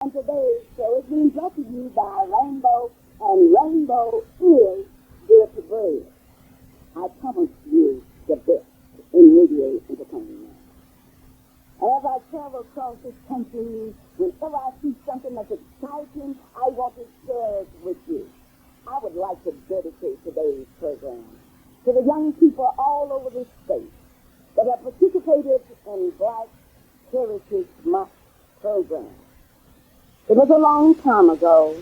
And today's show is being brought to you by Rainbow, and Rainbow is good to bread. I promise you the best in radio entertainment. As I travel across this country, whenever I see something that's exciting, I want to share it with you. I would like to dedicate today's program to the young people all over this state that have participated in Black Heritage Month program. It was a long time ago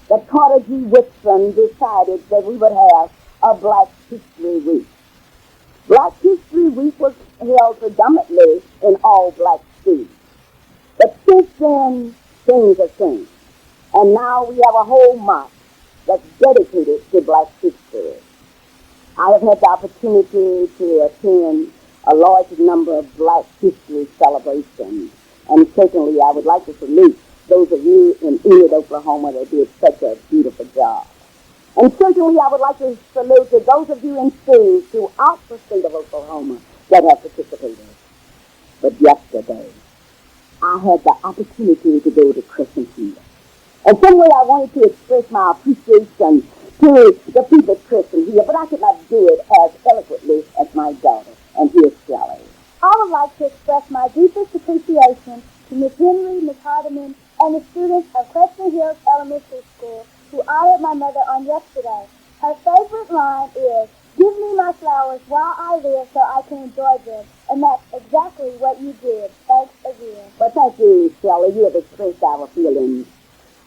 that Carter G. Woodson decided that we would have a Black History Week. Black History Week was held predominantly in all black schools. But since then, things have changed. And now we have a whole month that's dedicated to Black history. I have had the opportunity to attend a large number of Black history celebrations. And certainly I would like to salute those of you in Enid, Oklahoma that did such a beautiful job. And certainly I would like to salute to those of you in schools throughout the state of Oklahoma that have participated. But yesterday, I had the opportunity to go to Crescent Hill. And some way I wanted to express my appreciation to the people at Crescent Hill, but I could not do it as eloquently as my daughter. And here's Clara. I would like to express my deepest appreciation to Miss Henry, Miss Hardeman, and the students of Crescent Hills Elementary School who honored my mother on yesterday. Her favorite line is, "Give me my flowers while I live so I can enjoy them." And that's exactly what you did. Thanks again. Well, thank you, Shelley. You have expressed our feelings.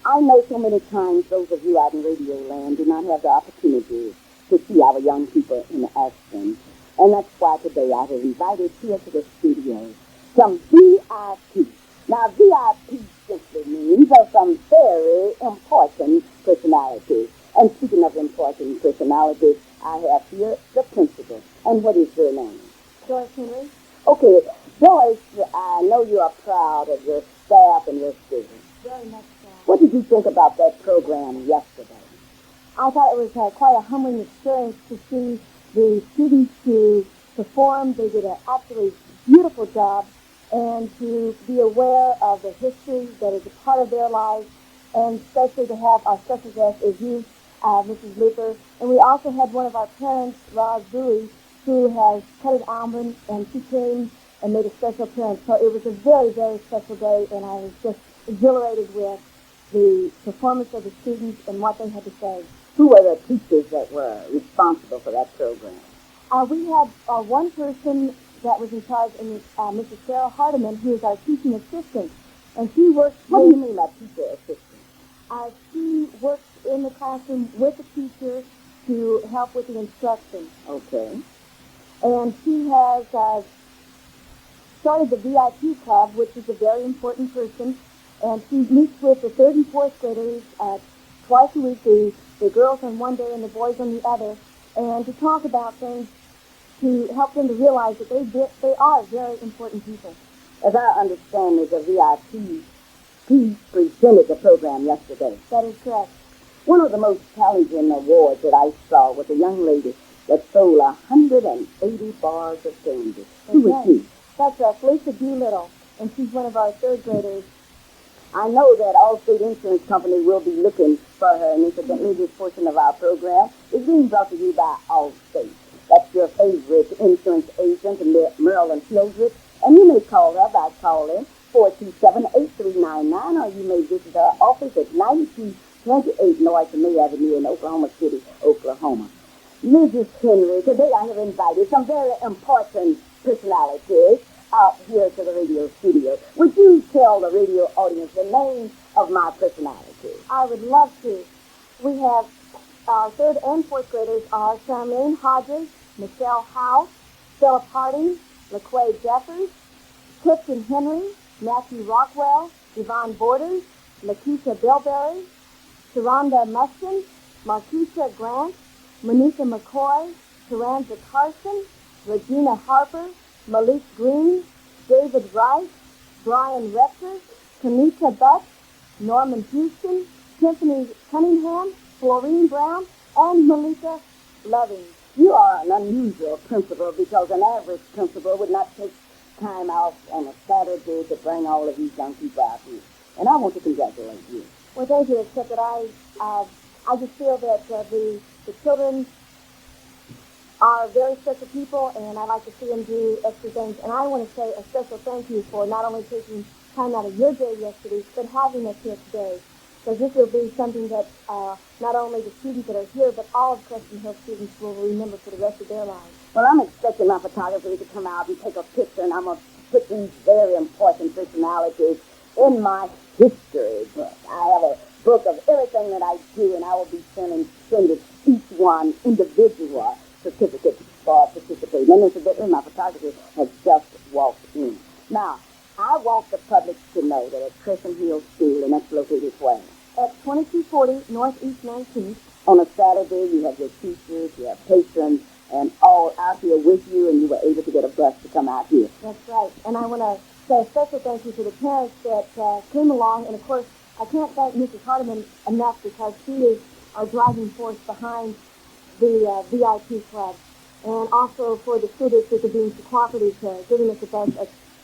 I know so many times those of you out in Radio Land do not have the opportunity to see our young people in action. And that's why today I have invited here to the studio some VIP. Now, VIP simply means of some very important personalities. And speaking of important personalities, I have here the principal. And what is her name? Joyce Henry. Okay, Joyce, I know you are proud of your staff and your students. Very much so. What did you think about that program yesterday? I thought it was quite a humbling experience to see the students who performed. They did an absolutely beautiful job, and to be aware of the history that is a part of their lives, and especially to have our special guest as you, Mrs. Luper. And we also had one of our parents, Roz Bowie, who has cut an almond, and she came and made a special appearance. So it was a very, very special day, and I was just exhilarated with the performance of the students and what they had to say. Who were the teachers that were responsible for that program? We had one person that was in charge, and Mrs. Clara Hardeman, who is our teaching assistant, and she works. What do you mean by teacher assistant? She works in the classroom with the teacher to help with the instruction. Okay. And she has started the VIP club, which is a very important person, and she meets with the 3rd and 4th graders twice a week, the girls on one day and the boys on the other, and to talk about things to help them to realize that they are very important people. As I understand it, the VIP presented the program yesterday. That is correct. One of the most challenging awards that I saw was a young lady that sold 180 bars of candy. Who was she? That's Felicia Doolittle, and she's one of our 3rd graders. I know that Allstate Insurance Company will be looking for her, and incidentally, this portion of our program is being brought to you by Allstate. That's your favorite insurance agent, Marilyn Hildreth, and you may call her by calling 427-8399, or you may visit our office at 9228 North May Avenue in Oklahoma City, Oklahoma. Mrs. Henry, today I have invited some very important personalities out here to the radio studio. Would you tell the radio audience the name of my personality? I would love to. We have our 3rd and 4th graders are Charmaine Hodges, Michelle House, Philip Harding, LaQuay Jeffers, Clifton Henry, Matthew Rockwell, Yvonne Borders, Lakeisha Bilberry, Sharonda Muskin, Marquisha Grant, Monica McCoy, Taranza Carson, Regina Harper, Malik Green, David Wright, Brian Rector, Kanita Buck, Norman Houston, Tiffany Cunningham, Florine Brown, and Malika Loving. You are an unusual principal because an average principal would not take time out on a Saturday to bring all of these young people out here. And I want to congratulate you. Well, thank you, except that I just feel that the children are very special people, and I like to see them do extra things. And I want to say a special thank you for not only taking time out of your day yesterday, but having us here today. Because this will be something that not only the students that are here, but all of Crescent Hill students will remember for the rest of their lives. Well, I'm expecting my photographer to come out and take a picture, and I'm going to put these very important personalities in my history book. I have a book of everything that I do, and I will be sending each one individual certificate for participating. And incidentally, my photographer has just walked in. Now, I want the public to know that at Crescent Hill School, and that's located where? At 2240 Northeast 19th. On a Saturday, you have your teachers, you have patrons, and all out here with you, and you were able to get a bus to come out here. That's right. And I want to say a special thank you to the parents that came along. And, of course, I can't thank Mrs. Hardiman enough because she is our driving force behind the VIP club. And also for the school district for being so cooperative to giving us the bus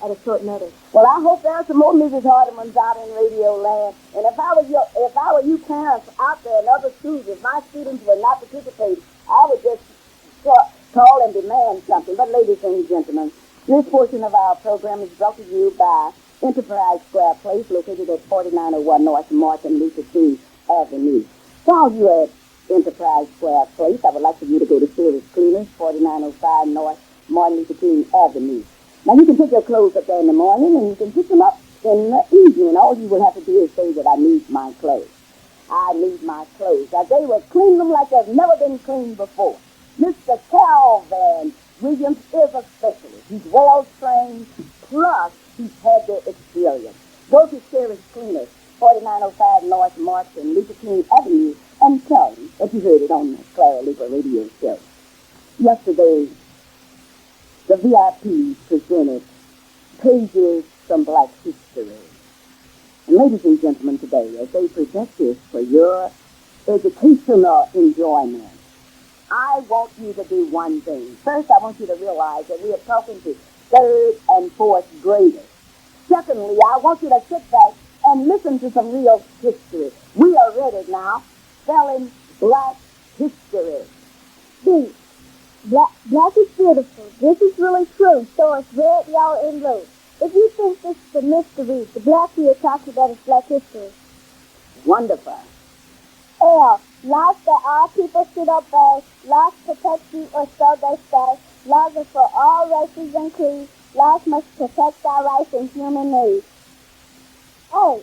at a short notice. Well, I hope there are some more Mrs. Hardimans out in Radio Land. And if I were you parents out there in other schools, if my students were not participating, I would just call and demand something. But ladies and gentlemen, this portion of our program is brought to you by Enterprise Square Place, located at 4901 North Martin Luther King Avenue. While you're at Enterprise Square Place, I would like for you to go to Service Cleaners, 4905 North Martin Luther King Avenue. Now, you can pick your clothes up there in the morning, and you can pick them up in the evening. All you will have to do is say that I need my clothes. I need my clothes. Now, they will clean them like they've never been cleaned before. Mr. Calvin Williams is a specialist. He's well-trained, plus he's had the experience. Go to Service Cleaners, 4905 North Martin Luther King Avenue, and tell him that you heard it on the Clara Luper radio show. Yesterday, the VIP presented pages from Black history. And ladies and gentlemen, today, as they present this for your educational enjoyment, I want you to do one thing. First, I want you to realize that we are talking to third and fourth graders. Secondly, I want you to sit back and listen to some real history. We are ready now, spelling Black history. B. Black is beautiful. This is really true. So it's red, yellow, and blue. If you think this is a mystery, the black we are talking about is Black history. Wonderful. L. Laws that all people should obey. Laws protect you or so they say. Laws are for all races and creeds. Laws must protect our rights and human needs. A.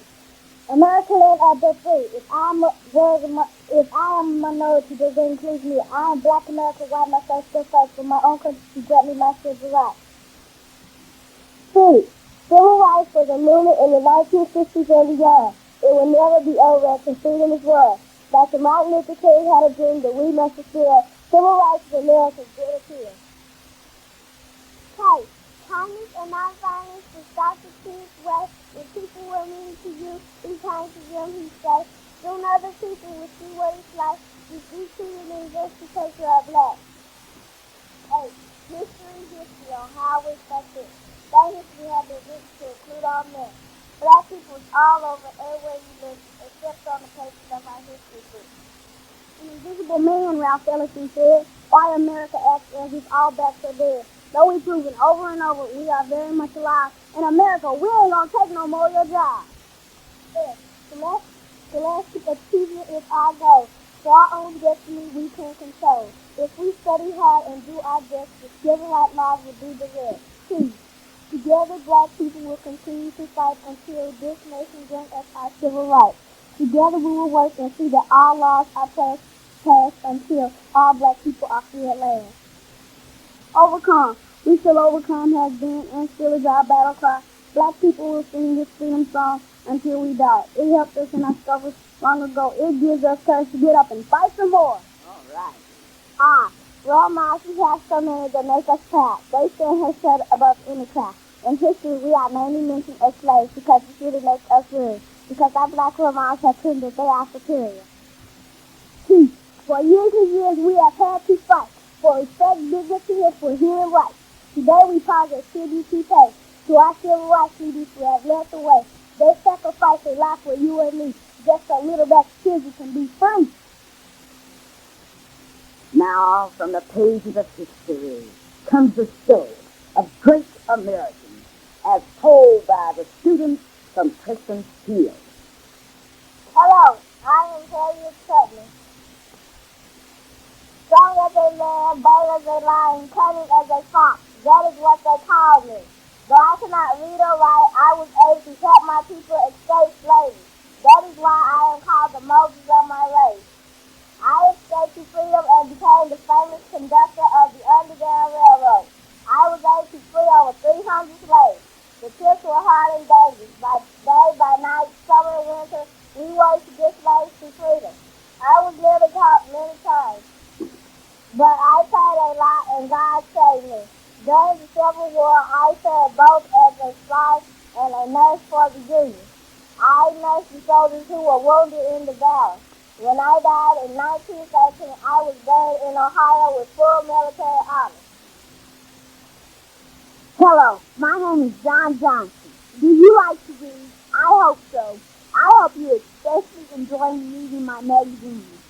America land are the free. If I am a minority, does it include me? I am Black America. Why must I still fight for my own country to grant me my civil rights? C. Civil rights was a movement in the 1950s and beyond. It will never be over until freedom is won. Dr. Martin Luther King had a dream that we must fulfill. Civil rights is America's greatest here. K. Kindness and nonviolence will start the king's way. When people were mean to you, be kind to them, he said. Soon other people will see what it's like to be treated in just because you are black. 8. History on how we expect it. That history has been written to include all men. Black people is all over everywhere you live, except on the pages of our history book. An invisible man, Ralph Ellison said, why America acts as if all backs are dead. Though we've proven over and over we are very much alive. In America, we ain't gonna take no more of your job. Yes, scholastic achievement is our goal. For our own destiny we can control. If we study hard and do our best, the civil rights laws will do the rest. 2. Together, black people will continue to fight until this nation grants us our civil rights. Together we will work and see that all laws are passed until all black people are free at last. Overcome. We shall overcome has been and still is our battle cry. Black people will sing this freedom song until we die. It helped us in our struggles long ago. It gives us courage to get up and fight some more. All right. Role models, we have so many that make us proud. They stand here set above any crowd. In history, we are mainly mentioned as slaves because it really makes us real. Because our black role models have proven that they are superior. T. For years and years, we have had to fight for respect, dignity, and for human rights. Today, we pause at CDT pay. To our civil rights leaders who have led the way. They sacrifice their life for you and me, just so little black children can be free. Now, from the pages of history comes the story of great Americans, as told by the students from Preston Hill. Hello, I am Harriet Tubman. Strong as a man, bold as a lion, cunning as a fox. That is what they call me. Though I cannot read or write, I was able to help my people escape slavery. That is why I am called the Moses of my race. I escaped to freedom and became the famous conductor of the Underground Railroad. I was able to free over 300 slaves. The trips were hard and dangerous. By day, by night, summer and winter, we worked to get slaves to freedom. I was nearly caught many times, but I paid a lot and God saved me. During the Civil War, I served both as a spy and a nurse for the Union. I nursed the soldiers who were wounded in the battle. When I died in 1913, I was buried in Ohio with full military honors. Hello, my name is John Johnson. Do you like to read? I hope so. I hope you especially enjoy reading my magazines,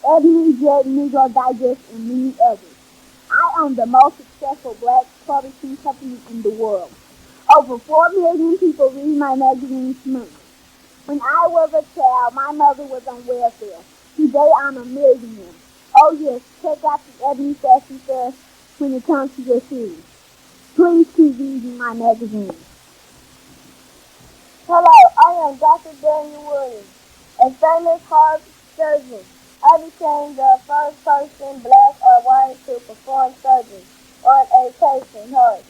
Ebony, Jet, Negro Digest, and many others. I own the most successful black publishing company in the world. Over 4 million people read my magazines monthly. When I was a child, my mother was on welfare. Today, I'm a millionaire. Oh yes, check out the Ebony Fashion Fair when it comes to your shoes. Please keep reading my magazine. Hello, I am Dr. Daniel Williams, a famous heart surgeon. I became the first person, black or white, to perform surgery on a patient's heart.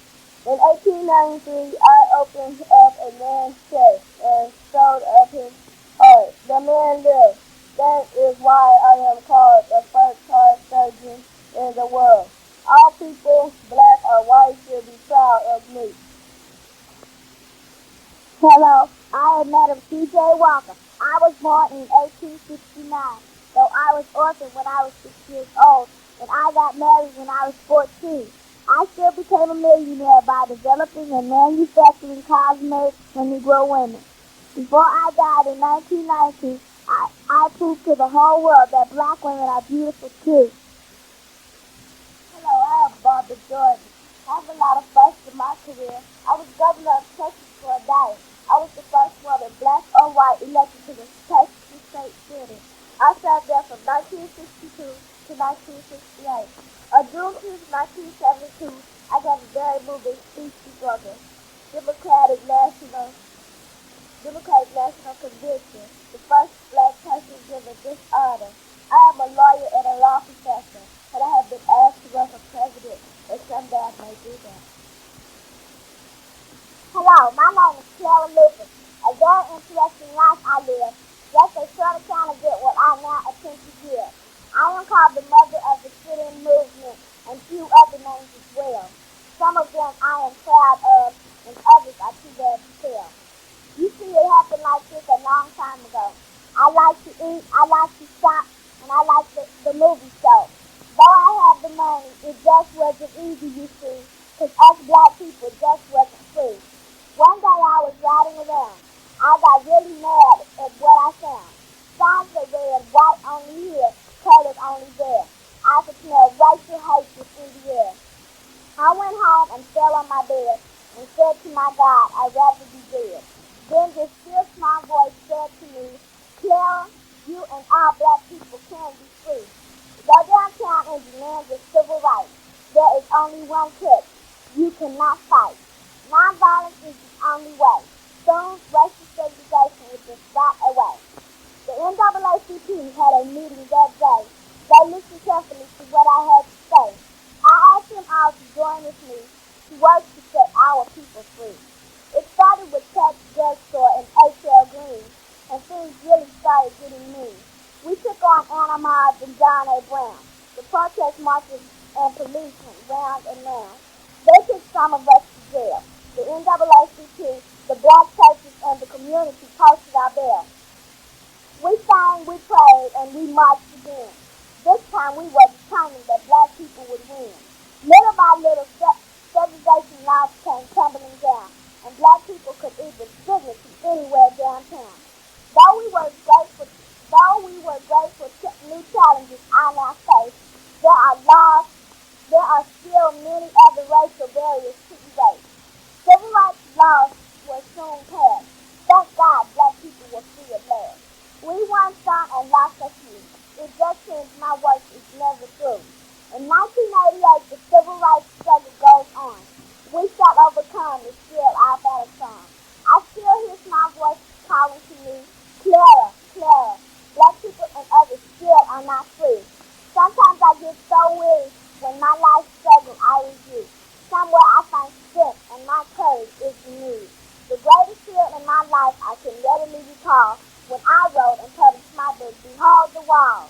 In 1893, I opened up a man's chest and sewed up his heart. The man lived. That is why I am called the first heart surgeon in the world. All people, black or white, should be proud of me. Hello, I am Madam C.J. Walker. I was born in 1869, though I was orphaned when I was 6 years old, and I got married when I was 14. I still became a millionaire by developing and manufacturing cosmetics for Negro women. Before I died in 1990, I proved to the whole world that black women are beautiful too. Hello, I am Barbara Jordan. I have a lot of firsts in my career. I was governor of Texas for a day. I was the first woman, black or white, elected to the Texas State Senate. I served there from 1962 to 1968. On June 5, 1972, I gave a very moving speech before the Democratic National Convention, the first black person given this honor. I am a lawyer and a law professor, and I have been asked to run for president, and someday I may do that. Hello, my name is Clara Luper. A very interesting life I live. Just a short account of it what I now attempt to give. I am called the mother of the sit-in movement and few other names as well. Some of them I am proud of, and others are too bad to tell. You see, it happened like this a long time ago. I like to eat, I like to shop, and I like the movie show. Though I have the money, it just wasn't easy, you see, because us black people just wasn't free. One day I was riding around. I got really mad at what I found. Signs that read, white only here, colored only there. I could smell racial hatred in the air. I went home and fell on my bed and said to my God, I'd rather be dead. Then this still small voice said to me, Clara, you and all black people can be free. Go downtown and demand your civil rights. There is only one catch. You cannot fight. Nonviolence is the only way. Soon, racial segregation will just rot away. The NAACP had a meeting that day. They listened carefully to what I had to say. I asked them all to join with me to work to set our people free. It started with Tax Drugstore and H.L. Green, and things really started getting mean. We took on Anna Mobbs and John A. Brown. The protest marches and police went round and round. They took some of us to jail. The NAACP, the black churches, and the community posted our bail. We sang, we prayed, and we marched again. This time we were determined that black people would win. Little by little, segregation laws came tumbling down, and black people could eat with dignity anywhere downtown. Though we were grateful to new challenges I now face, there are still many other racial barriers to erase. Civil rights laws were soon passed. Thank God black people were free at last. We won some and lost a few. It just seems my work is never through. In 1988, the civil rights struggle goes on. We shall overcome is still our battle song. I still hear my voice calling to me, Clara, Clara. Black people and others still are not free. Sometimes I get so weary when my life struggle I review. Somewhere I find strength and my courage is renewed. The greatest field in my life I can readily recall when I wrote and published my book, Behold the Wall.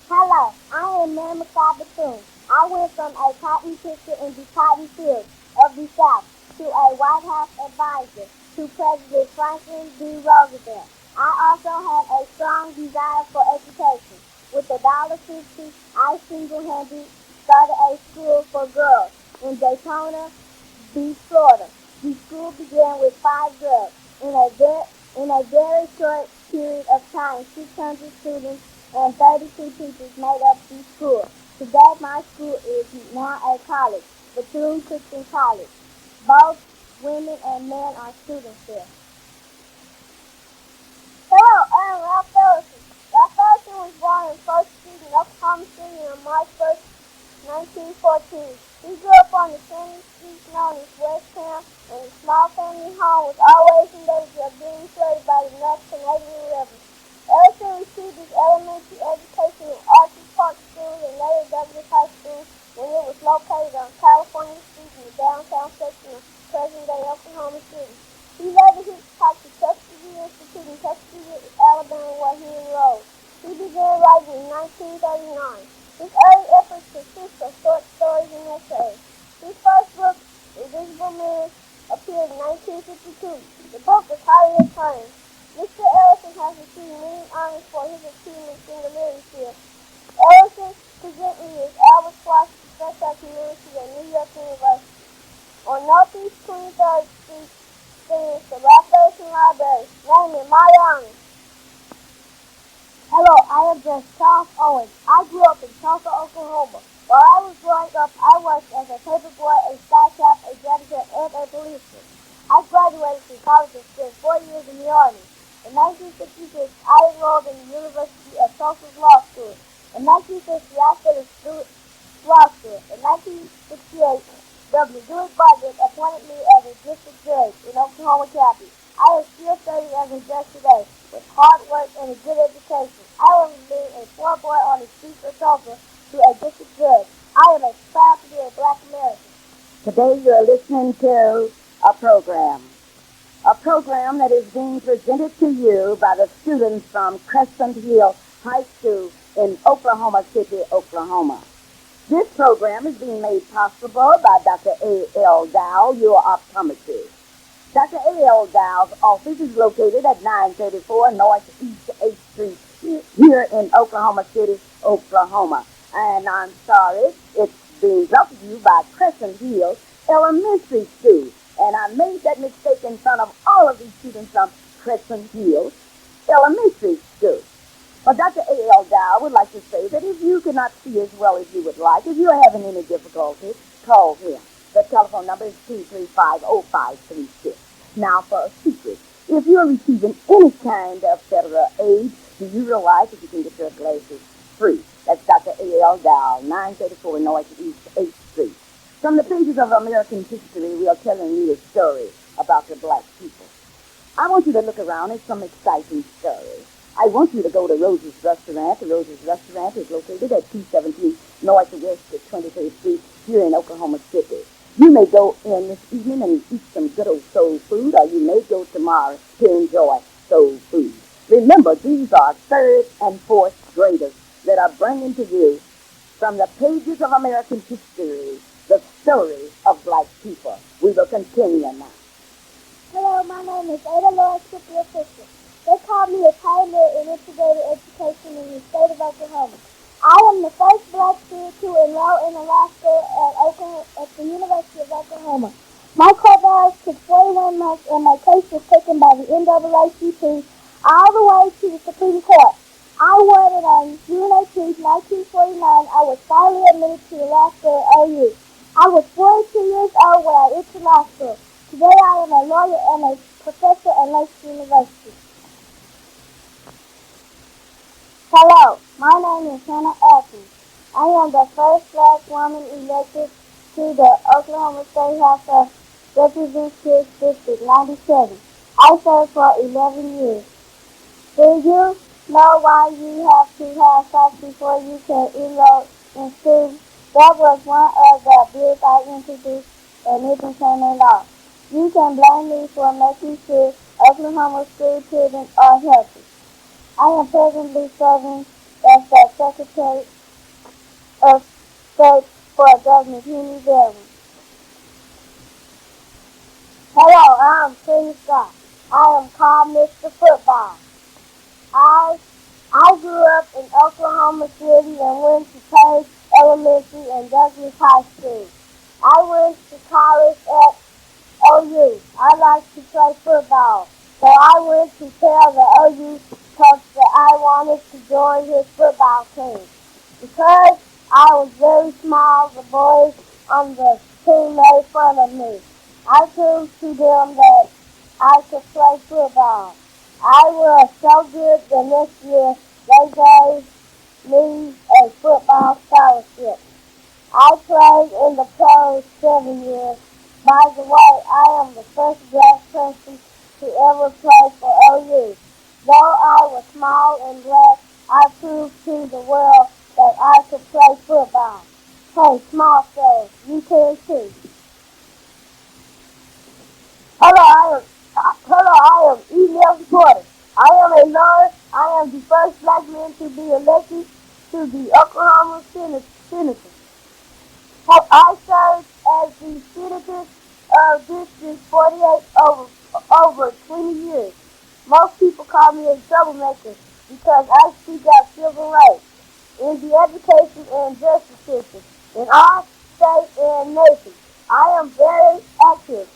Hello, I am Mary Bethune. I went from a cotton picker in the cotton fields of the South to a White House advisor to President Franklin D. Roosevelt. I also had a strong desire for education. With $1.50, I single-handedly started a school for girls in Daytona Beach, Florida. The school began with 5 girls. In a very short period of time, 600 students and 32 teachers made up the school. Today, my school is now a college, Bethune Christian College. Both women and men are students there. Hello, I am Ralph Ellison. Ralph Ellison was born in First Street in Oklahoma City on March 1st, 1914. He grew up on the sandy street known as West Town, and his small family home was always in danger of being flooded by the North Canadian River. Ellison received his elementary education in Arches Park School and later Douglas High School when it was located on California Street in the downtown section of present-day Oklahoma City. He later hitchhiked to Tuskegee Institute in Tuskegee, Alabama, where he enrolled. He began writing in 1939. His early efforts consist of short stories and essays. His first book, Invisible Man, appeared in 1952. The book is highly acclaimed. Mr. Ellison has received many honors for his achievements in the literature. Ellison presently is Albert Schweitzer Professor of Humanities at New York University. On Northeast 23rd Street stands the Ralph Ellison Library. Name in my honor. Hello, I am just Charles Owens. I grew up in Tulsa, Oklahoma. While I was growing up, I worked as a paper boy, a sky cap, a janitor, and a policeman. I graduated from college and spent 4 years in the Army. In 1966, I enrolled in the University of Tulsa's Law School. In 1950, I finished law school. In 1968, Governor Dewey Bartlett appointed me as a district judge in Oklahoma County. I am still serving as a judge today. With hard work and a good education, I went from being a poor boy on the streets of Tulsa to a district judge. I am proud to be a Black American. Today you are listening to a program that is being presented to you by the students from Crescent Hill High School in Oklahoma City, Oklahoma. This program is being made possible by Dr. A.L. Dow, your optometrist. Dr. A.L. Dow's office is located at 934 Northeast 8th Street here in Oklahoma City, Oklahoma. And I'm sorry, it's being brought to you by Crescent Hill Elementary School. And I made that mistake in front of all of these students from Crescent Hill Elementary School. But Dr. A.L. Dow would like to say that if you cannot see as well as you would like, if you're having any difficulty, call him. The telephone number is 235-0536. Now for a secret. If you're receiving any kind of federal aid, do you realize that you can get your glasses free? That's Dr. A.L. Dow, 934 Northeast 8th Street. From the pages of American history, we are telling you a story about the black people. I want you to look around at some exciting stories. I want you to go to Rose's Restaurant. The Rose's Restaurant is located at 217 Northwest 23rd Street here in Oklahoma City. You may go in this evening and eat some good old soul food, or you may go tomorrow to enjoy soul food. Remember, these are 3rd and 4th graders that are bringing to you, from the pages of American history, the story of black people. We will continue now. Hello, my name is Ada Lawrence Scipio Fisher. They call me a pioneer in integrated education in the state of Oklahoma. I am the first black student to enroll in law school at the University of Oklahoma. My co-bars took 41 months and my case was taken by the NAACP all the way to the Supreme Court. I won it on June 18, 1949. I was finally admitted to the law school at OU. I was 42 years old when I entered law school. Today I am a lawyer and a professor at Langston University. Hello, my name is Hannah Atkins. I am the first black woman elected to the Oklahoma State House of Representatives District 97. I served for 11 years. Do you know why you have to have sex before you can enroll in school? That was one of the bills I introduced and it became a law. You can blame me for making sure Oklahoma school children are healthy. I am presently serving as the Secretary of State for Governor Henry Berry. Hello, I am Trina Scott. I am called Mr. Football. I grew up in Oklahoma City and went to Page Elementary and Douglas High School. I went to college at OU. I like to play football, so I went to tell the OU coach that I wanted to join his football team. Because I was very small, the boys on the team made fun of me. I proved to them that I could play football. I was so good the next year they gave me a football scholarship. I played in the pros 7 years. By the way, I am the first black person to ever play for OU. Though I was small and black, I proved to the world that I could play football. Hey, small fellas, you can too. I am E.L. Porter. I am a lawyer. I am the first black man to be elected to the Oklahoma Senate. I served as the senator of District 48 over 20 years. Most people call me a troublemaker because I speak out civil rights in the education and justice system in our state and nation. I am very active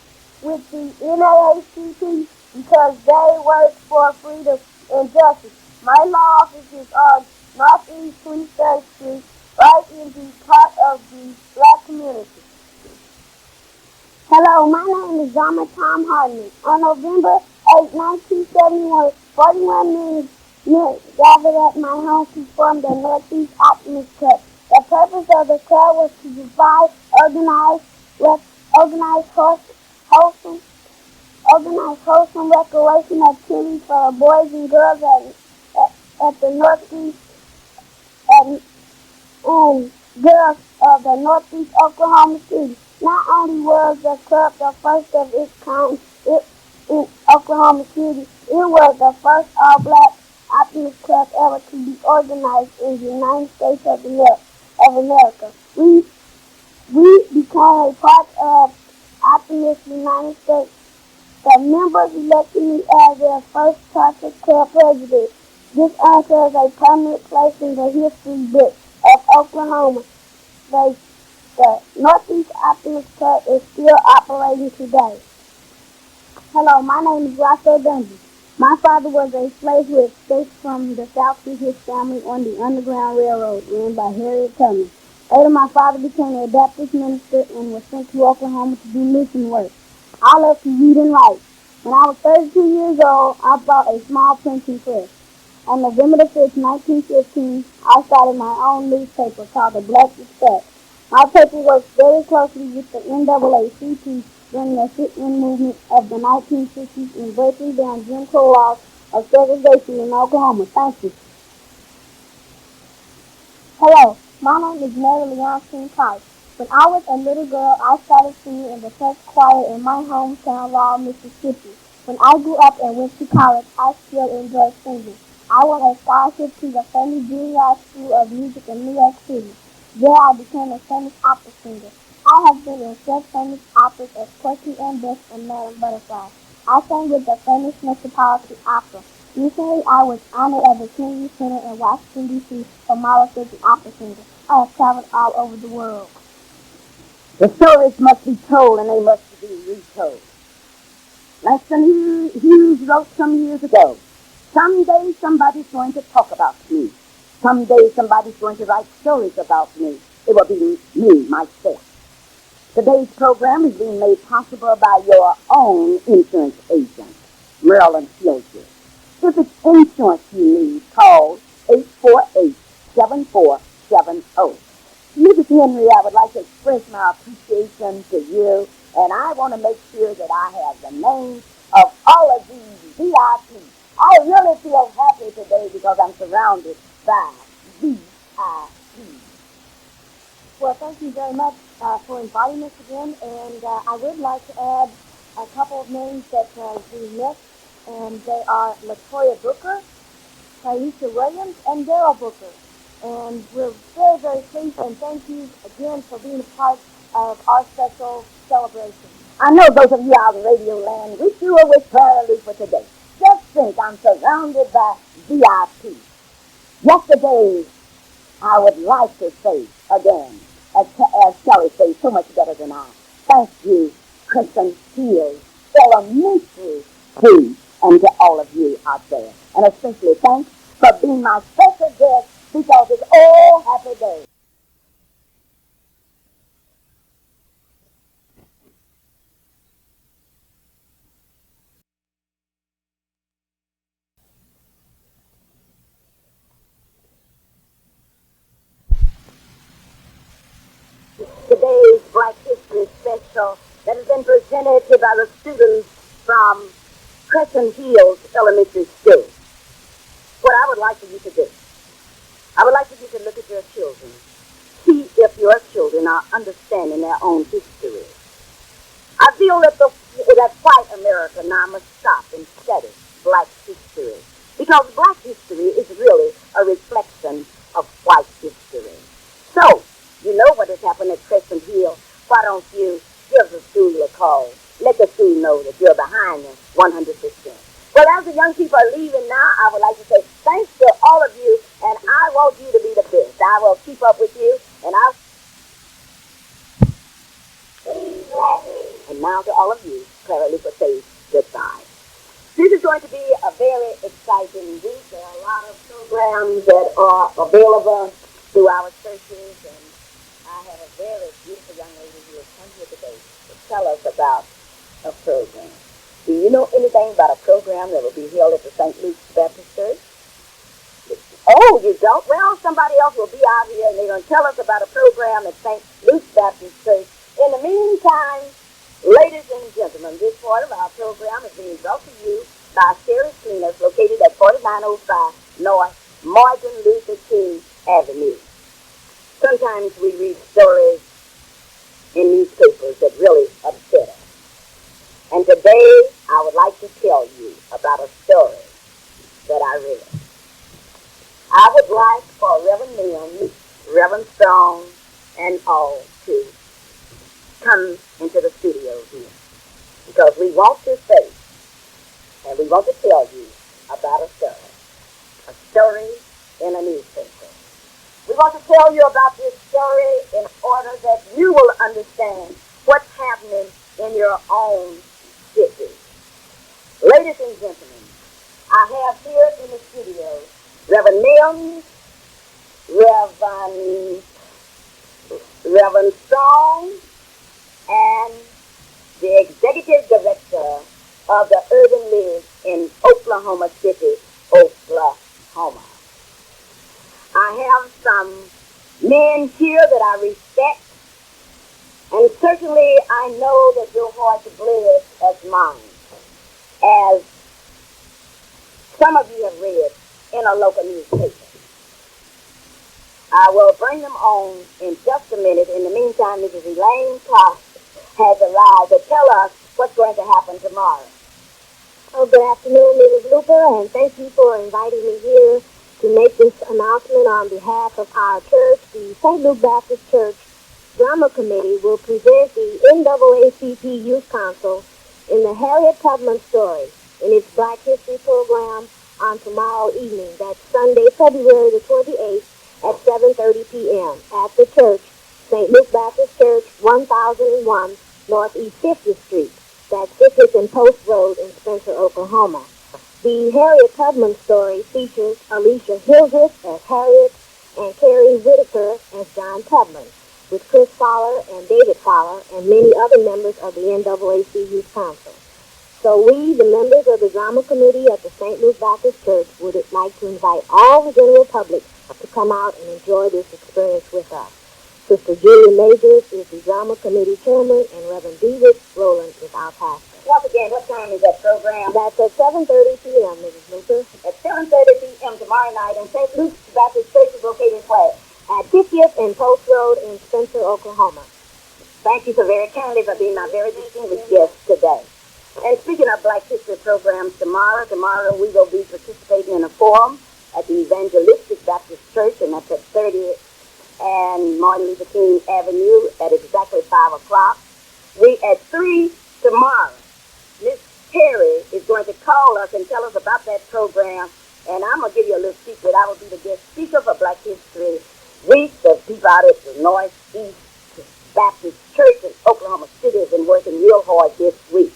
with the NAACP because they work for freedom and justice. My law office is on Northeast 23rd Street, right in the heart of the black community. Hello, my name is Zama Tom Hardman. On November 8, 1971, 41 men gathered at my home to form the Northeast Optimist Club. The purpose of the club was to provide wholesome recreation activities for the boys and girls at the Northeast and girls of the Northeast Oklahoma City. Not only was the club the first of its kind in Oklahoma City, it was the first all-black optimist club ever to be organized in the United States of America. We became a part of Optimist United States. The members elected me as their first charter club president. This earns a permanent place in the history book of Oklahoma. The Northeast Optimist Club is still operating today. Hello, my name is Roscoe Dungy. My father was a slave who escaped from the South with his family on the Underground Railroad ran by Harriet Tubman. Later, my father became a Baptist minister and was sent to Oklahoma to do mission work. I love to read and write. When I was 32 years old, I bought a small printing press. On November the 5th, 1915, I started my own newspaper called the Black Dispatch. My paper worked very closely with the NAACP during the sit-in movement of the 1960s in breaking down Jim Crow laws of segregation in Oklahoma. Thank you. Hello, my name is Mary Leonstein Price. When I was a little girl, I started singing in the church choir in my hometown, Laurel, Mississippi. When I grew up and went to college, I still enjoy singing. I won a scholarship to the famous Juilliard School of Music in New York City. There I became a famous opera singer. I have been in such famous operas as Porky and Bess and Madame Butterfly. I sang with the famous Metropolitan Opera. Recently, I was honored at the Kennedy Center in Washington, D.C. for Model as an opera singer. I have traveled all over the world. The stories must be told and they must be retold. Langston Hughes wrote some years ago, someday somebody's going to talk about me. Someday somebody's going to write stories about me. It will be me, myself. Today's program is being made possible by your own insurance agent, Marilyn Filter. If it's insurance you need, call 848-7470. Mrs. Henry, I would like to express my appreciation to you, and I want to make sure that I have the names of all of these VIPs. I really feel happy today because I'm surrounded by VIPs. Well, thank you very much for inviting us again, and I would like to add a couple of names that we missed, and they are Latoya Booker, Taisha Williams, and Daryl Booker. And we're very, very pleased, and thank you again for being a part of our special celebration. I know those of you out in Radio Land wish you were with Clara Luper today. Just think, I'm surrounded by VIP. Yesterday, I would like to say again, as Kelly says so much better than I, thank you, Kristen Hills, elementary school, and to all of you out there. And especially thanks for being my special guest because it's all happy day. Today's Black History Special that has been presented by the students from Crescent Hills Elementary School. What I would like for you to do, I would like for you to look at your children. See if your children are understanding their own history. I feel that white America now must stop and study black history because black history is really a reflection of white history. So, you know what has happened at Crescent Hill. Why don't you give the school a call? Let the school know that you're behind them 100%. Well, as the young people are leaving now, I would like to say thanks to all of you, and I want you to be the best. I will keep up with you, and And now to all of you, Clara Luper says goodbye. This is going to be a very exciting week. There are a lot of programs that are available through our churches, and I have a very beautiful young lady who has come here today to tell us about a program. Do you know anything about a program that will be held at the St. Luke's Baptist Church? Oh, you don't? Well, somebody else will be out here, and they're going to tell us about a program at St. Luke's Baptist Church. In the meantime, ladies and gentlemen, this part of our program is being brought to you by Sherry's Cleaners, located at 4905 North Martin Luther King Avenue. Sometimes we read stories in newspapers that really upset us. And today, I would like to tell you about a story that I read. I would like for Reverend Mills, Reverend Strong, and all to come into the studio here because we want to say and we want to tell you about a story in a newspaper. We want to tell you about this story in order that you will understand what's happening in your own city. Ladies and gentlemen, I have here in the studio Reverend Mills, Reverend Strong, and the executive director of the Urban League in Oklahoma City, Oklahoma. I have some men here that I respect, and certainly I know that your hearts bleed as mine, as some of you have read in a local newspaper. I will bring them on in just a minute. In the meantime, Mrs. Elaine Cox has arrived to tell us what's going to happen tomorrow. Oh, good afternoon, Mrs. Luper, and thank you for inviting me here to make this announcement on behalf of our church. The St. Luke Baptist Church Drama Committee will present the NAACP Youth Council in the Harriet Tubman story in its Black History program on tomorrow evening. That's Sunday, February the 28th at 7:30 p.m. at the church, St. Luke Baptist Church, 1001 Northeast 50th Street. That's 50th and Post Road in Spencer, Oklahoma. The Harriet Tubman story features Alicia Hildreth as Harriet and Carrie Whitaker as John Tubman, with Chris Fowler and David Fowler and many other members of the NAAC Youth Council. So we, the members of the Drama Committee at the St. Louis Baptist Church, would like to invite all the general public to come out and enjoy this experience with us. Sister Julia Majors is the Drama Committee Chairman, and Reverend David Rowland is our pastor. Once again, what time is that program? That's at 7:30 p.m., Mrs. Luper. At 7:30 p.m. tomorrow night, and St. Luke's Baptist Church is located where? At 50th and Post Road in Spencer, Oklahoma. Thank you so very kindly for being my very distinguished guest today. And speaking of Black History programs, tomorrow we will be participating in a forum at the Evangelistic Baptist Church, and that's at 30th and Martin Luther King Avenue at exactly 5 o'clock. We at 3 tomorrow. Miss Perry is going to call us and tell us about that program, and I'm going to give you a little secret. I will be the guest speaker for Black History Week. The people out at the Northeast Baptist Church in Oklahoma City have been working real hard this week,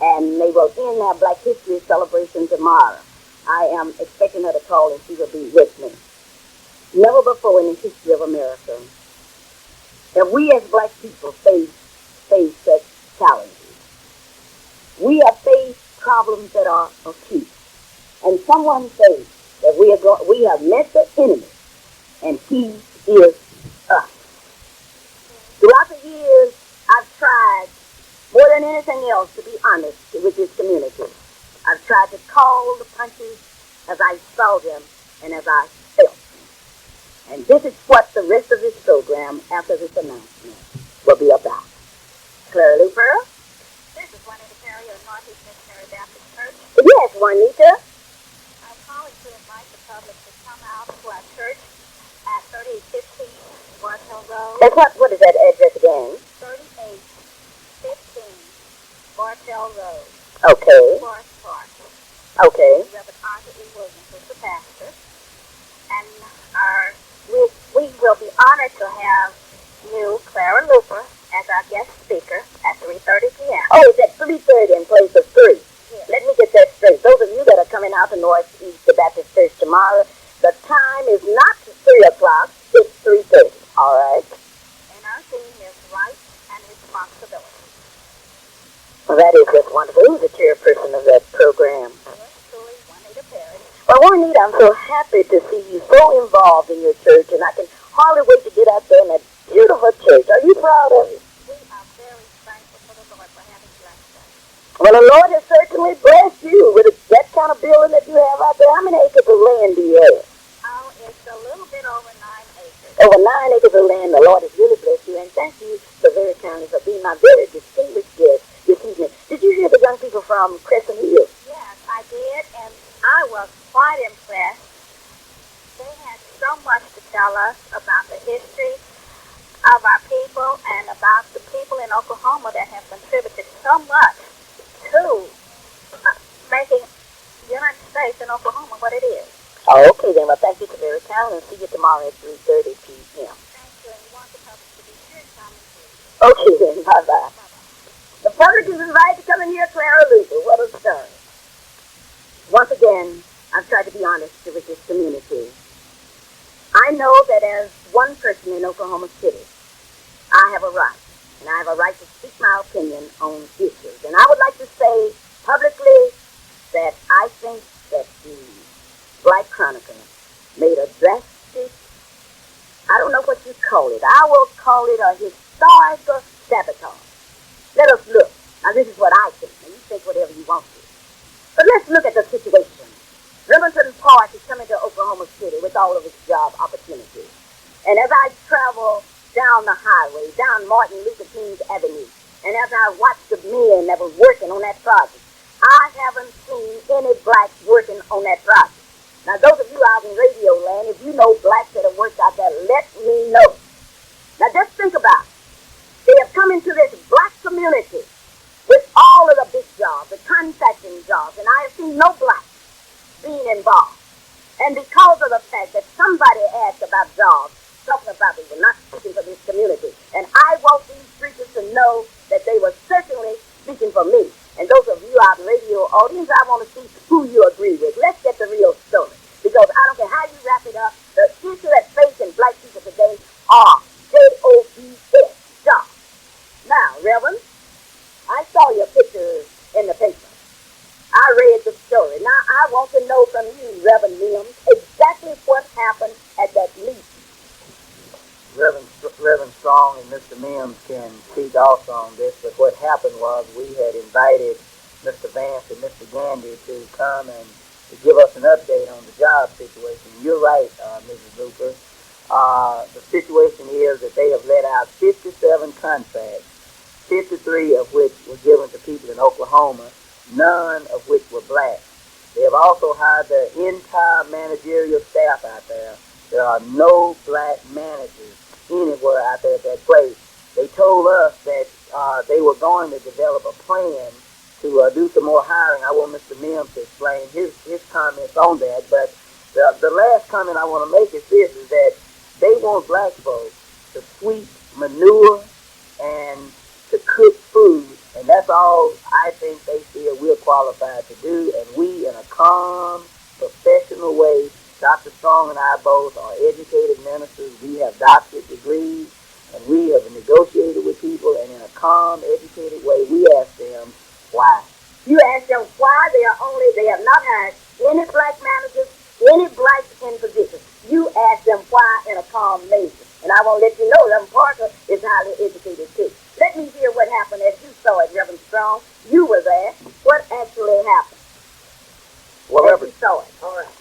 and they will end their Black History celebration tomorrow. I am expecting her to call, and she will be with me. Never before in the history of America have we as Black people faced such challenges. We have faced problems that are acute, and someone says that we have met the enemy, and he is us. Throughout the years, I've tried more than anything else to be honest with this community. I've tried to call the punches as I saw them and as I felt them. And this is what the rest of this program, after this announcement, will be about. Clara Luper? This is Juanita Perry of Northeast Missionary Baptist Church. Yes, Juanita. I'm calling to invite the public to come out to our church at 3815 Bartow Road. And what is that address again? 3815 Bartow Road. Okay. Forest Park. Okay. Reverend Arthur E. Williams is the pastor. And we will be honored to have you, Clara Luper, as our guest speaker at 3:30 p.m. Oh, it's at 3:30 in place of 3. Yes. Let me get that straight. Those of you that are coming out to Northeast Baptist Church tomorrow, the time is not 3 o'clock, it's 3:30. All right? And our theme is rights and responsibility. Well, that is just wonderful. Who's the chairperson of that program? Yours truly, Juanita Perry. Well, Juanita, I'm so happy to see you so involved in your church, and I can hardly wait to get out there in that beautiful church. Are you proud of it? We are very thankful for the Lord for having blessed us. Well, the Lord has certainly blessed you with that kind of building that you have out there. How many acres of land do you have? Oh, it's a little bit over 9 acres. Over 9 acres of land. The Lord has really blessed you, and thank you so very kindly for being my very distinguished guest this evening. Did you hear the young people from Crescent Hill? Yes, I did, and I was quite impressed. They had so much to tell us about the history of our people and about the people in Oklahoma that have contributed so much to making the United States and Oklahoma what it is. Oh, okay then. Well, thank you so very kindly, and see you tomorrow at 3:30 p.m. Thank you, and we want the public to be sure to come and see. Okay then. Bye-bye. Bye-bye. The public is invited to come and hear Clara Luper. What a story. Once again, I've tried to be honest with this community. I know that as one person in Oklahoma City, I have a right, and I have a right to speak my opinion on issues. And I would like to say publicly that I think that the Black Chronicle made a drastic, I don't know what you call it. I will call it a historical sabotage. Let us look. Now, this is what I think, and you think whatever you want to. But let's look at the situation. Remington Park is coming to Oklahoma City with all of its job opportunities. And as I travel down the highway, down Martin Luther King's Avenue, and as I watch the men that were working on that project, I haven't seen any blacks working on that project. Now, those of you out in radio land, if you know blacks that have worked out there, let me know. Now, just think about it. They have come into this black community with all of the big jobs, the contracting jobs, and I have seen no blacks being involved. And because of the fact that somebody asked about jobs, talking about they were not speaking for this community, and I want these preachers to know that they were certainly speaking for me. audience. I want to see who you agree with. Let's get the real story. Because I don't care how you wrap it up, the issue that's facing black people today are jobs, jobs. Now, Reverend, I saw your picture in the paper. I read the story. Now, I want to know from you, Reverend Mims, exactly what happened at that meeting. Reverend Strong and Mr. Mims can speak also on this, but what happened was we had invited Mr. Vance and Mr. Gandy to come and to give us an update on the job situation. You're right, Mrs. Luper. The situation is that they have let out 57 contracts, 53 of which were given to people in Oklahoma, none of which were black. They have also hired their entire managerial staff out there. There are no black managers anywhere out there at that place. They told us that they were going to develop a plan to do some more hiring. I want Mr. Mims to explain his comments on that. But the last comment I want to make is this, is that they want black folks to sweep manure and to cook food. And that's all I think they feel we're qualified to do. And we, in a calm, professional way, Dr. Strong and I both are educated ministers. We have doctorate degrees, and we have negotiated with people, and in a calm, educated way, we ask them why. You ask them why they have not hired any black managers, any blacks in positions. You ask them why in a calm manner. And I want to let you know that Parker is highly educated too. Let me hear what happened as you saw it, Reverend Strong. You were there. What actually happened? Well, as you saw it. All right.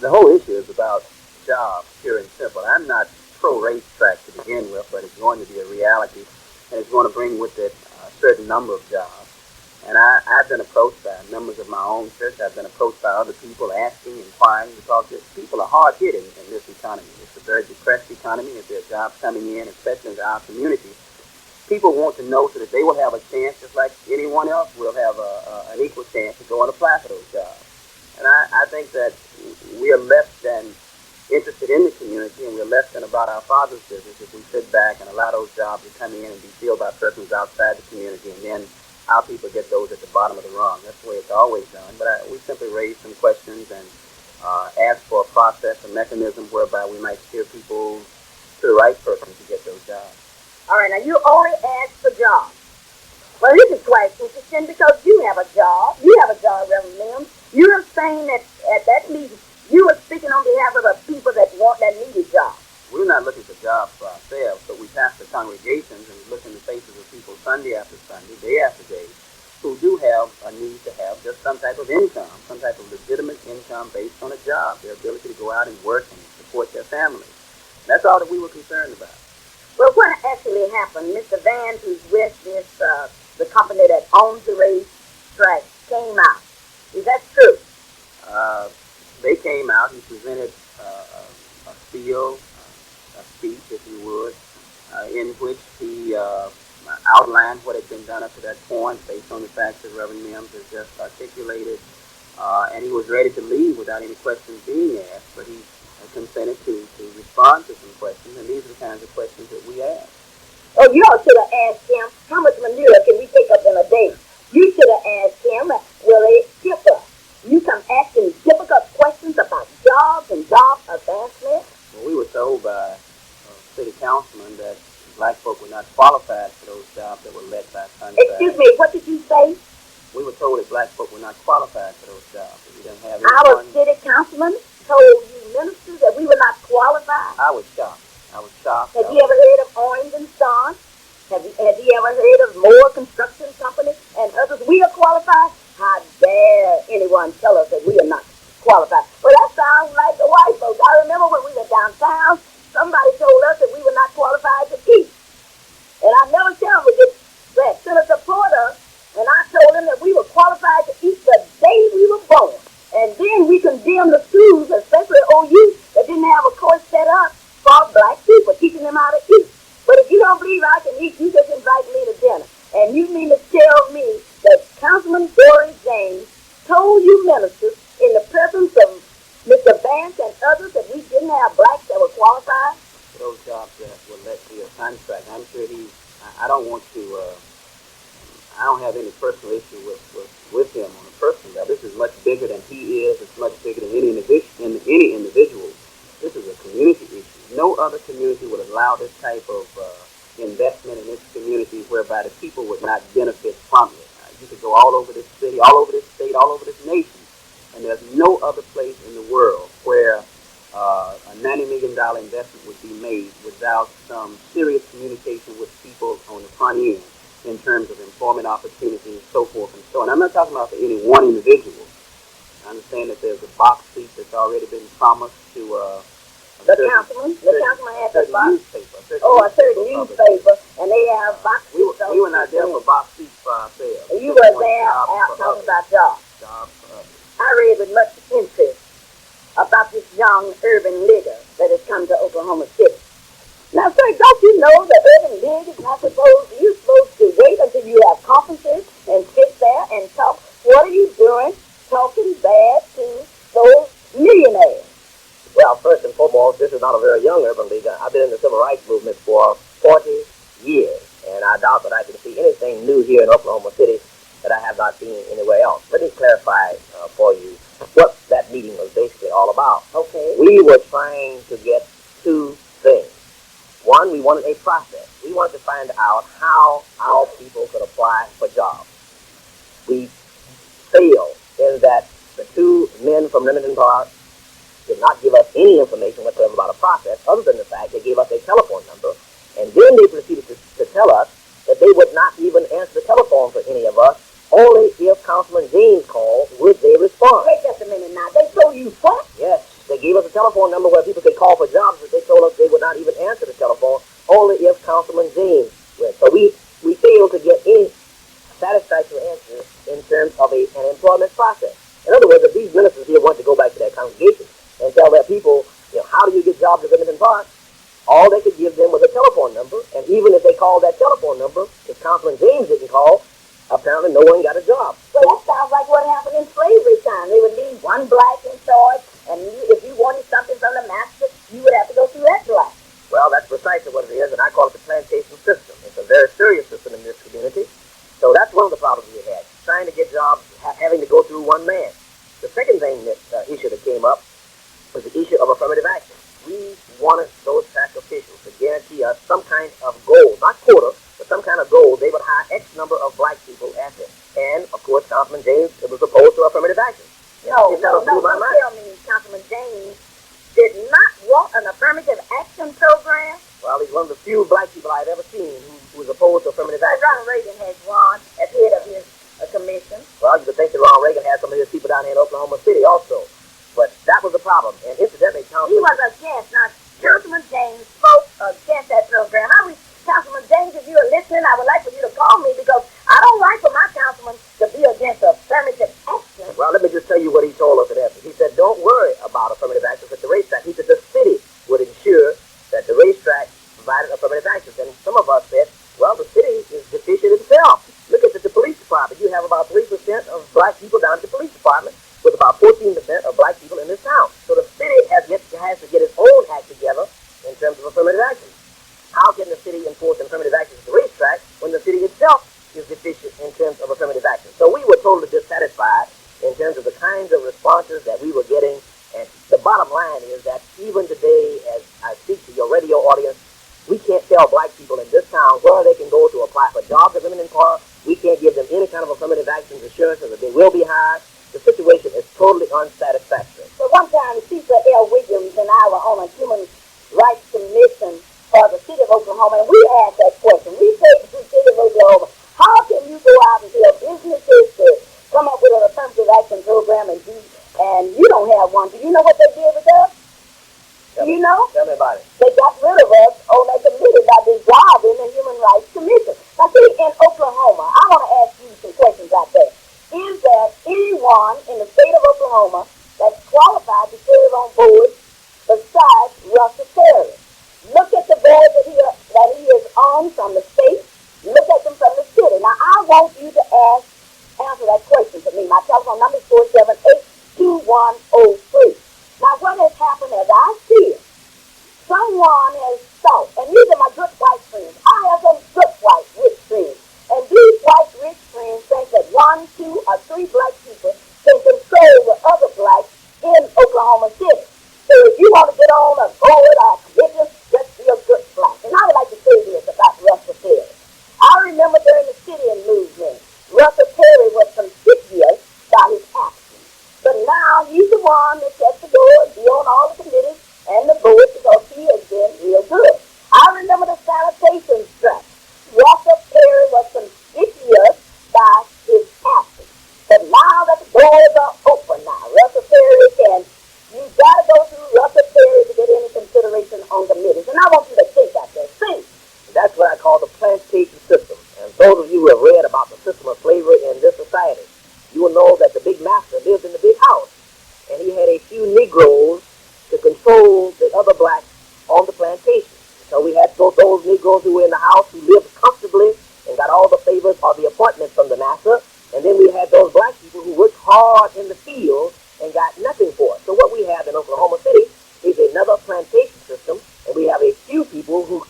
The whole issue is about jobs, pure and simple. I'm not pro-racetrack to begin with, but it's going to be a reality, and it's going to bring with it a certain number of jobs. And I've been approached by members of my own church. I've been approached by other people asking, inquiring, because people are hard hit in this economy. It's a very depressed economy. If there are jobs coming in, especially in our community, people want to know so that they will have a chance, just like anyone else will have an equal chance to go and apply for those jobs. And I think that we are less than interested in the community, and we're less than about our Father's business if we sit back and allow those jobs to come in and be filled by persons outside the community, and then our people get those at the bottom of the rung. That's the way it's always done. But we simply raise some questions and ask for a process, a mechanism whereby we might steer people to the right person to get those jobs. All right, now you only ask for jobs. Well, this is quite interesting because you have a job. You have a job, Reverend Mims. You were saying that at that meeting, you were speaking on behalf of the people that need a job. We're not looking for jobs for ourselves, but we pastor congregations and we look in the faces of people Sunday after Sunday, day after day, who do have a need to have just some type of income, some type of legitimate income based on a job, their ability to go out and work and support their families. That's all that we were concerned about. Well, what actually happened? Mr. Vance, who's with this, the company that owns the racetrack, came out. Is that true? They came out. He presented a speech, if you would, in which he outlined what had been done up to that point based on the facts that Reverend Mims has just articulated. And he was ready to leave without any questions being asked, but he consented to respond to some questions, and these are the kinds of questions that we ask. Oh, you all should have asked him, how much manure can we pick up in a day? You should have asked him, will it skip us? You come asking difficult questions about jobs and job advancement? Well, we were told by city councilman that black folk were not qualified for those jobs that were led by contract. Excuse me, what did you say? We were told that black folk were not qualified for those jobs. That we didn't have Our city councilman told you ministers that we were not qualified? I was shocked. Have you ever heard of Orange and Son? Have you ever heard of Moore Construction Company and others? We are qualified? How dare anyone tell us that we are not qualified? Well, that sounds like the white folks. I remember when we were downtown, somebody told us that we were not qualified to eat. And I never shall forget that Senator Porter, and I told him that we were qualified to eat the day we were born. And then we condemned the schools, especially OU, that didn't have a course set up for black people, teaching them how to eat. But if you don't believe I can eat, you just invite me to dinner. And you mean to tell me that Councilman Dory James told you ministers in the presence of Mr. Vance and others that we didn't have blacks that were qualified? Those jobs that were let via contract. I'm sure I don't want to, I don't have any personal issue with him on a personal level. This is much bigger than he is. It's much bigger than any individual. This is a community issue. No other community would allow this type of investment in this community whereby the people would not benefit from it. You could go all over this city, all over this state, all over this nation, and there's no other place in the world where a $90 million investment would be made without some serious communication with people on the front end in terms of employment opportunities, so forth and so on. I'm not talking about for any one individual. I understand that there's a box seat that's already been promised to The councilman has a box. Newspaper, A certain newspaper, and they have box we seats. were not there for box seats for ourselves. You were there out talking about jobs. Jobs for others. I read with much interest about this young urban leader that has come to Oklahoma City. Now, sir, don't you know the urban league is not you're supposed to wait until you have conferences and sit there and talk. What are you doing talking bad to those millionaires? Well, first and foremost, this is not a very young urban league. I've been in the civil rights movement for 40 years, and I doubt that I can see anything new here in Oklahoma City that I have not seen anywhere else. Let me clarify for you what that meeting was basically all about. Okay. We were trying to get two things. One, we wanted a process. We wanted to find out how our people could apply for jobs. We failed in that the two men from Remington Park did not give us any information whatsoever about a process other than the fact they gave us a telephone number, and then they proceeded to tell us that they would not even answer the telephone for any of us, only if Councilman James called would they respond. Wait just a minute now. They told you what? Yes, they gave us a telephone number where people could call for jobs, but they told us they would not even answer the telephone, only if Councilman James would. So we failed to get any satisfactory answers in terms of an employment process. In other words, if these ministers here want to go back to their congregation and tell their people, how do you get jobs at Remington Park? All they could give them was a telephone number, and even if they called that telephone number, if Councilman James didn't call, apparently no one got a job. Well, that sounds like what happened in slavery time. They would leave one black in charge, and if you wanted something from the master, you would have to go through that black. Well, that's precisely what it is, and I call it the plantation system. It's a very serious system in this community. So that's one of the problems we had, trying to get jobs, having to go through one man. The second thing issue that came up was the issue of affirmative action. We wanted those tax officials to guarantee us some kind of goal, not quota, but some kind of goal. They would hire X number of black people as it. And, of course, Councilman James was opposed to affirmative action. No, don't tell me Councilman James did not want an affirmative action program. Well, he's one of the few black people I've ever seen who was opposed to affirmative action. Ronald Reagan has one as head of his commission. Well, you could think that Ronald Reagan had some of his people down here in Oklahoma City also. But that was the problem. And incidentally, he was against. Now, Councilman James spoke against that program. Councilman James, if you are listening, I would like for you to call me because I don't like for my councilman to be against affirmative action. Well, let me just tell you what he told us at He said, don't worry about affirmative action at the racetrack. He said the city would ensure that the racetrack provided affirmative action. And some of us said, well, the city is deficient itself. Look at the police department. You have about 3% of black people down at the police department, with about 14% of black people in this town. So the city has to get its own act together in terms of affirmative action. How can the city enforce affirmative action at the racetrack when the city itself is deficient in terms of affirmative action? So we were totally dissatisfied in terms of the kinds of responses that we were getting. And the bottom line is that even today, as I speak to your radio audience, we can't tell black people in this town where they can go to apply for jobs at Remington Park. We can't give them any kind of affirmative action assurances that they will be hired. The situation is totally unsatisfactory. So one time, Cecil L. Williams and I were on a human rights commission for the city of Oklahoma, and we asked that question. We said to the city of Oklahoma, how can you go out and tell businesses to come up with an affirmative action program and you don't have one? Do you know what they did with us? Do you know? Tell me about it. They got rid of us on that committee by dissolving the Human Rights Commission. Now see, in Oklahoma, I want to ask you some questions out there. Is there anyone in the state of Oklahoma that's qualified to serve on board besides Russell Terry? Look at the board that he is on from the state. Look at them from the city. Now, I want you to answer that question for me. My telephone number is 478-2103. Now, what has happened as I see it, someone has thought, and these are my good white friends. I have some good white rich friends. And these white rich friends say, one, two, or three black people can control the other blacks in Oklahoma City. So if you want to get on a board or a commission, just be a good black. And I would like to say this about Russell Perry. I remember during the sit-in movement, Russell Perry was conspicuous by his actions. But now he's the one that gets to go and be on all the committees and the boards because he has been real good. I remember the sanitation strike. Russell Perry was conspicuous by his actions. But now that the doors are open now, Russell Perry you got to go through Russell Perry to get any consideration on committees. And I want you to think out there. Think. That's what I call the plantation system. And those of you who have read about the system of slavery in this society, you will know that the big master lived in the big house. And he had a few Negroes to control the other blacks on the plantation. So we had those Negroes who were in the house who lived comfortably and got all the favors or the appointments from the master. And then we had those black people who worked hard in the field and got nothing for it. So what we have in Oklahoma City is another plantation system, and we have a few people who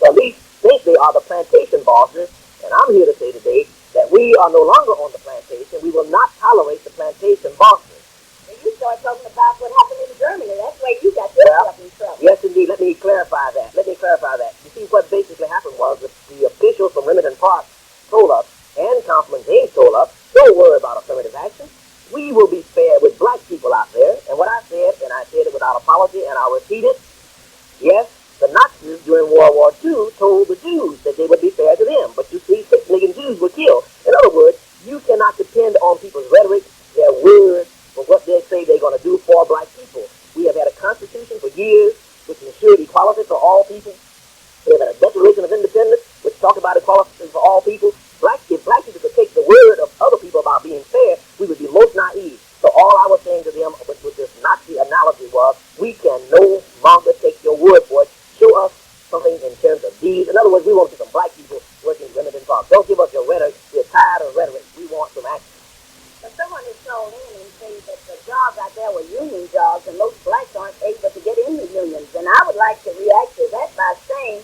at least think they are the plantation bosses. And I'm here to say today that we are no longer on the plantation. We will not tolerate the plantation bosses. And you start talking about what happened in Germany. That's where you got yourself in trouble. Yes, indeed. Let me clarify that. You see, what basically happened was that the officials from Remington Park told us, and Councilman James told us, don't worry about affirmative action. We will be fair with black people out there. And what I said, and I said it without apology, and I'll repeat it, yes, the Nazis during World War II told the Jews that they would be fair to them. But you see, 6 million Jews were killed. In other words, you cannot depend on people's rhetoric, their words, for what they say they're going to do for black people. We have had a constitution for years which ensured equality for all people. We have had a Declaration of Independence which talked about equality for all people. If black people could take the word of other people about being fair, we would be most naive. So all I was saying to them with this Nazi analogy was, we can no longer take your word for it. Show us something in terms of deeds. In other words, we want to see some black people working in Remington Park. Don't give us your rhetoric. We're tired of rhetoric. We want some action. But someone is thrown in and says that the jobs out there were union jobs, and most blacks aren't able to get in the unions. And I would like to react to that by saying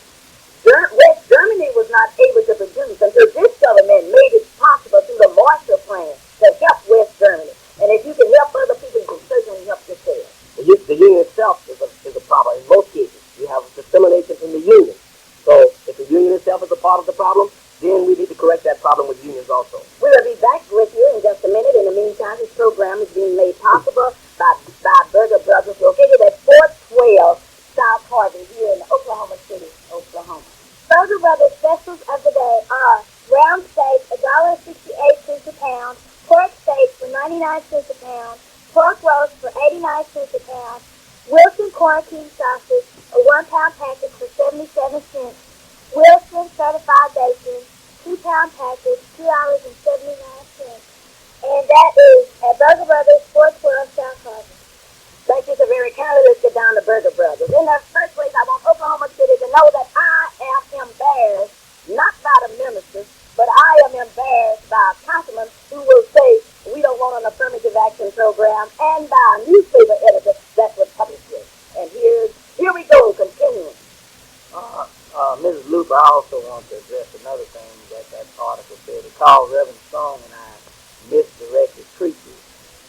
West Germany was not able to produce until this government made it possible through the Marshall Plan to help West Germany. And if you can help other people, you can certainly help yourself. The union itself is a problem in most cases. You have discrimination in the union. So if the union itself is a part of the problem, then we need to correct that problem with unions also. We will be back with you in just a minute. In the meantime, this program is being made possible by Burger Brothers, located at 412 South Harvey here in Oklahoma City, Oklahoma. Burger Brothers specials of the day are round steak, $1.68 a pound, pork steak for 99 cents a pound, pork roast for 89 cents a pound, Wilson quarantine sausage, a 1-pound package for 77 cents, Wilson certified bacon, 2-pound package, $2.79. And that is at Burger Brothers, 412 South Harvey. Thank you so very kindly. Let's get down to Burger Brothers. In the first place, I want Oklahoma City to know that I am embarrassed, not by the ministers, but I am embarrassed by a councilman who will say we don't want an affirmative action program, and by a newspaper editor that would publish it. And here we go, continuing. Mrs. Luper, I also want to address another thing that article said. It called Reverend Strong and I misdirected preachers.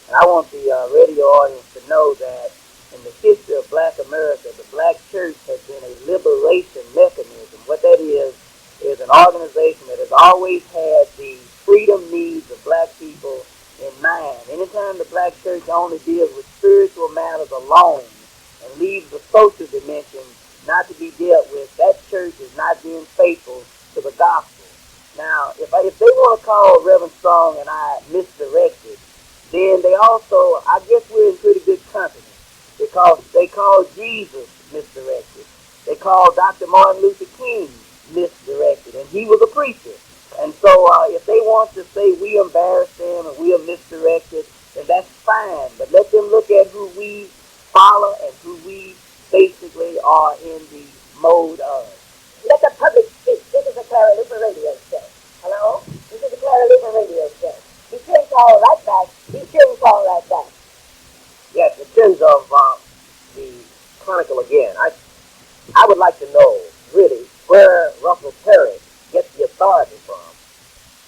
And I want the radio audience to know that in the history of black America, the black church has been a liberation mechanism. What that is an organization that has always had the freedom needs of black people in mind. Anytime the black church only deals with spiritual matters alone and leaves the social dimension not to be dealt with, that church is not being faithful to the gospel. Now, if they want to call Reverend Strong and I misdirected, then they also, I guess we're in pretty good company, because they call Jesus misdirected. They call Dr. Martin Luther King misdirected, and he was a preacher. And so if they want to say we embarrassed them and we are misdirected, then that's fine. But let them look at who we follow and who we basically are in the mode of. Let the public speak. This is a Clara Luper radio show. Hello? This is a Clara Luper radio show. Be sure and call right back. Yes, in terms of the Chronicle again, I would like to know, really, where Russell Perry gets the authority from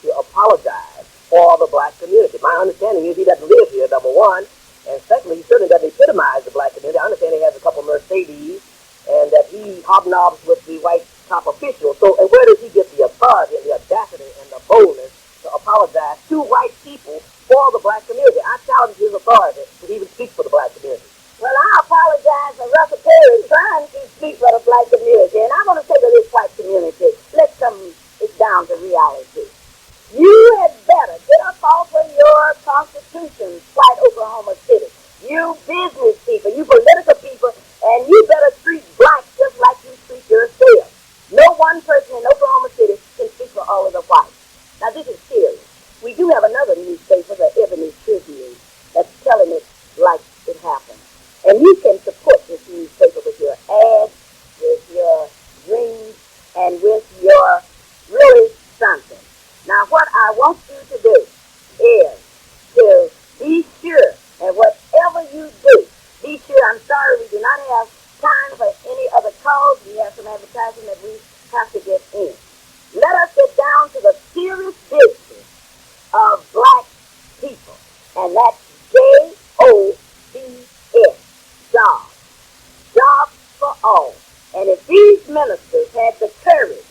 to apologize for the black community. My understanding is he doesn't live here, number one, and secondly, he certainly doesn't epitomize the black community. I understand he has a couple Mercedes, and that he hobnobs with the white top officials. So, and where does he get the authority and the audacity and the boldness to apologize to white people for the black community? I challenge his authority to even speak for the black community. Well, I apologize for Russell Perry trying to speak for the black community, and I want to say to this white community, let's come it down to reality. You had better get up off of your constitution, white Oklahoma City. You business people, you political people, and you better treat blacks just like you treat yourself. No one person in Oklahoma City can speak for all of the whites. Now, this is serious. We do have another newspaper, the Ebony Tribune, that's telling it like it happened. And you can support this newspaper with your ads, with your dreams, and with your really something. Now, what I want you to do is to be sure, and whatever you do, be sure. I'm sorry, we do not have time for any other calls. We have some advertising that we have to get in. Let us get down to the serious business of black people, and that's JOBS. Jobs. Jobs for all. And if these ministers had the courage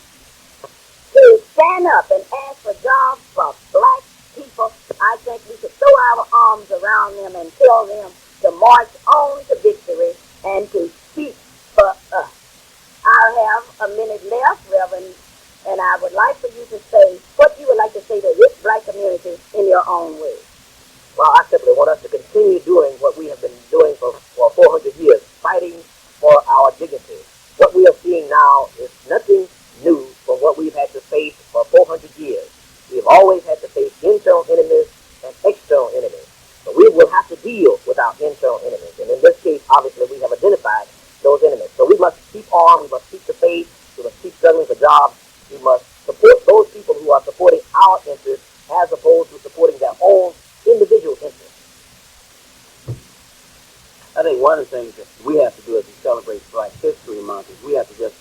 to stand up and ask for jobs for black people, I think we should throw our arms around them and tell them to march on to victory and to speak for us. I have a minute left, Reverend, and I would like for you to say what you would like to say to this black community in your own way. Well, I simply want us to continue doing what we have been doing for 400 years, fighting for our dignity. What we are seeing now is nothing new from what we've had to face for 400 years. We've always had to face internal enemies and external enemies. But we will have to deal with our internal enemies. And in this case, obviously, we have identified those enemies. So we must keep on, we must keep the faith, we must keep struggling for jobs. We must support those people who are supporting our interests as opposed to supporting their own individual interests. I think one of the things that we have to do as we celebrate Black History Month is we have to just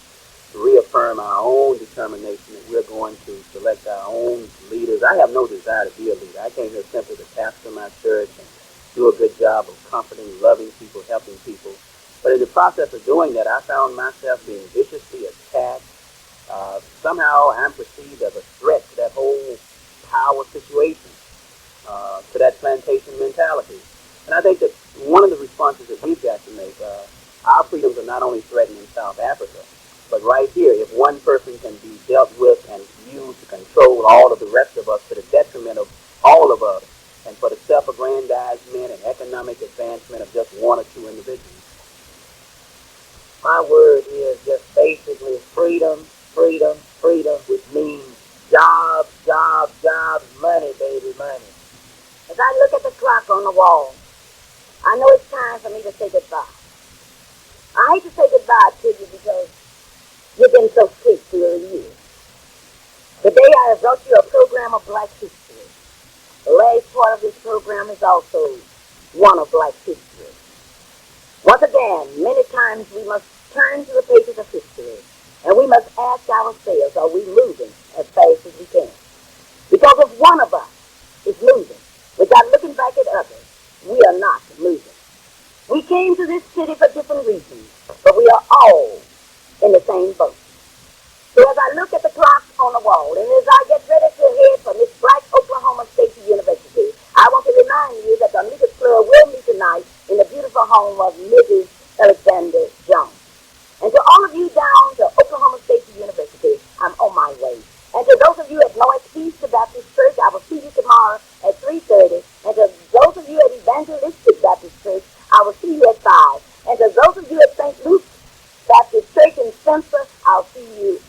reaffirm our own determination that we're going to select our own leaders. I have no desire to be a leader. I came here simply to pastor my church and do a good job of comforting, loving people, helping people. But in the process of doing that, I found myself being viciously attacked. Somehow I'm perceived as a threat to that whole power situation, to that plantation mentality. And I think that one of the responses that we've got to make, our freedoms are not only threatened in South Africa, but right here, if one person can be dealt with and used to control all of the rest of us to the detriment of all of us, and for the self-aggrandizement and economic advancement of just one or two individuals. My word is just basically freedom, freedom, freedom, which means jobs, jobs, jobs, money, baby, money. As I look at the clock on the wall, I know it's time for me to say goodbye. I hate to say goodbye to you because you've been so sweet through the years. Today I have brought you a program of Black history. The last part of this program is also one of Black history. Once again, many times we must turn to the pages of history, and we must ask ourselves, are we moving as fast as we can? Because if one of us is moving without looking back at others, we are not moving. We came to this city for different reasons, but we are all in the same boat. So as I look at the clock on the wall, and as I get ready to head for this Black Oklahoma State University, I want to remind you that the Amicus Club will meet tonight in the beautiful home of Mrs. Alexander Jones. And to all of you down to Oklahoma State University, I'm on my way. And to those of you at Northeast Baptist Church, I will see you tomorrow at 3:30. And to those of you at Evangelistic Baptist Church, I will see you at 5. And to those of you at St. Luke's Baptist Church in Spencer, I'll see you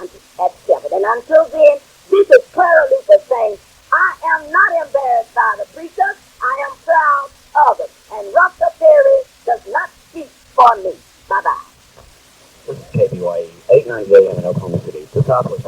at 7. And until then, this is Clara Luper saying, I am not embarrassed by the preacher. I am proud of it. And Russell Perry does not speak for me. Bye-bye. This is KBYE, 890 AM in Oklahoma City, the Southwest